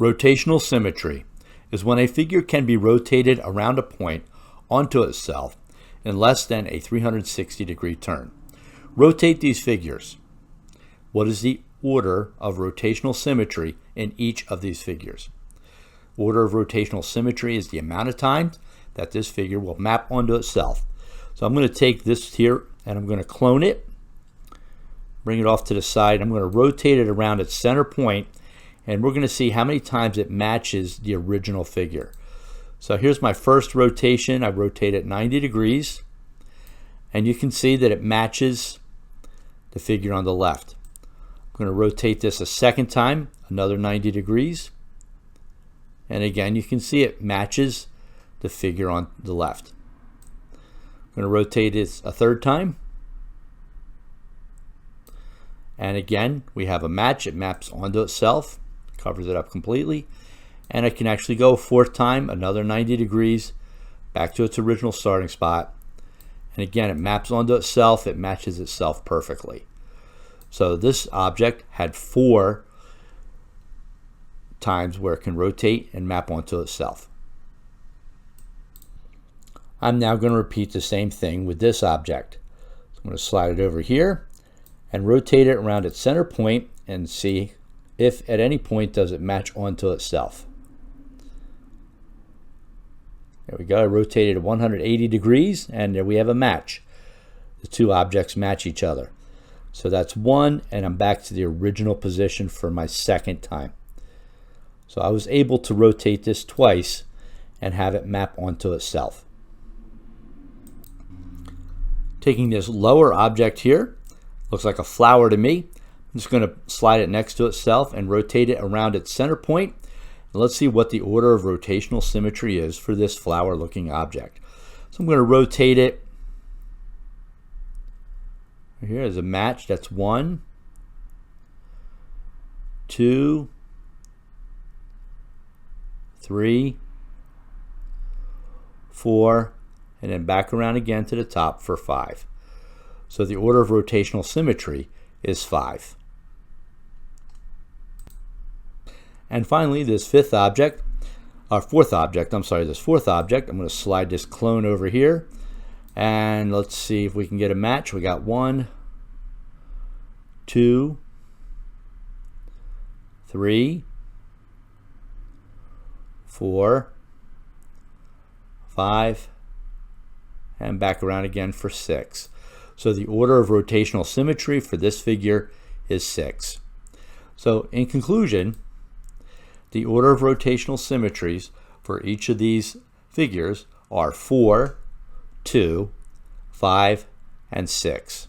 Rotational symmetry is when a figure can be rotated around a point onto itself in less than a 360-degree turn. Rotate these figures. What is the order of rotational symmetry in each of these figures? Order of rotational symmetry is the amount of time that this figure will map onto itself. So I'm going to take this here and I'm going to clone it, bring it off to the side. I'm going to rotate it around its center point, and we're going to see how many times it matches the original figure. So here's my first rotation. I rotate it 90 degrees, and you can see that it matches the figure on the left. I'm going to rotate this a second time, another 90 degrees, and again you can see it matches the figure on the left. I'm going to rotate it a third time, and again we have a match. It maps onto itself, covers it up completely. And I can actually go a fourth time, another 90 degrees, back to its original starting spot. And again, it maps onto itself, it matches itself perfectly. So this object had 4 times where it can rotate and map onto itself. I'm now going to repeat the same thing with this object. So I'm going to slide it over here and rotate it around its center point and see if at any point does it match onto itself. There we go. I rotated it 180 degrees, and there we have a match. The two objects match each other. So that's 1, and I'm back to the original position for my second time. So I was able to rotate this twice and have it map onto itself. Taking this lower object here, looks like a flower to me. I'm just going to slide it next to itself and rotate it around its center point. And let's see what the order of rotational symmetry is for this flower-looking object. So I'm going to rotate it. Here is a match. That's 1, 2, 3, 4, and then back around again to the top for 5. So the order of rotational symmetry is 5. And finally, this fourth object, I'm going to slide this clone over here, and let's see if we can get a match. We got 1, 2, 3, 4, 5, and back around again for 6. So the order of rotational symmetry for this figure is 6. So in conclusion, the order of rotational symmetries for each of these figures are 4, 2, 5, and 6.